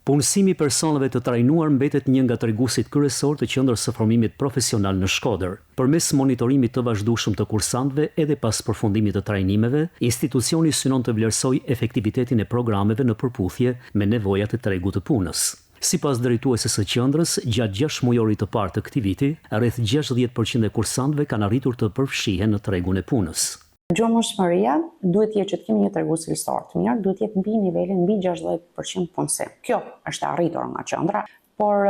Punësimi i personave të trajnuar mbetet një nga treguesit kryesor të qendrës së formimit profesional në Shkodër. Përmes monitorimit të vazhdueshëm të kursantëve edhe pas përfundimit të trajnimeve, institucioni synon të vlerësojë efektivitetin e programeve në përputhje me nevojat e tregut të punës. Sipas drejtueses së qendrës, gjatë 6 mujorit të parë të këtij viti, rreth 60% e kursantëve kanë arritur të përfshihen në tregun e punës. Gjomshmëria duhet të jetë që të kemi një tregues cilësor të mirë, duhet të jetë mbi nivelin mbi 60% punësim. Kjo është arritur nga qendra, por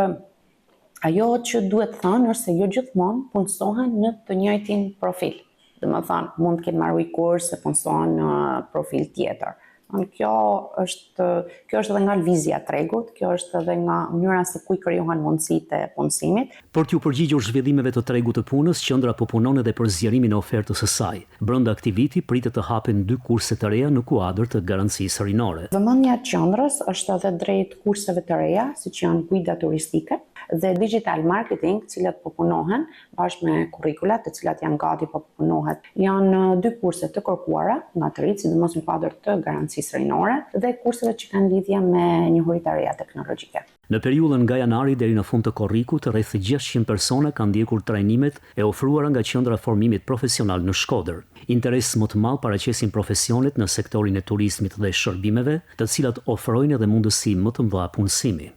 ajo që duhet thënë është se jo gjithmonë punësohen në të njëjtin profil. Domethënë, mund të ketë marrë kurs se punësohen në profil tjetër. Kjo është edhe nga lëvizja e tregut, kjo është edhe nga mënyra se ku i krijohen mundësitë e punësimit. Për t'u përgjigjur zhvillimeve të tregut të punës, qendra po punon edhe për zgjerimin e ofertës së saj. Brenda këtij viti pritet të hapen 2 kurse të reja në kuadër të garancisë rinore. Vëmendja e qendrës është edhe drejt kurseve të reja, siç janë guida turistike dhe digital marketing, të cilat po punohen bashkë me kurrikulat, të cilat janë gati po punohet. Janë 2 kurse të kërkuara nga të rinjt, sidomos në kuadër të garancisë rinore dhe kurseve që kanë lidhje me njohuritë e reja teknologjike. Në periudhën nga janari deri në fund të korrikut, rreth 600 persona kanë ndjekur trajnimet e ofruara nga Qendra e Formimit Profesional në Shkodër. Interes më të madh paraqesin profesionet në sektorin e turizmit dhe shërbimeve, të cilat ofrojnë edhe mundësi më të mëdha punësimi.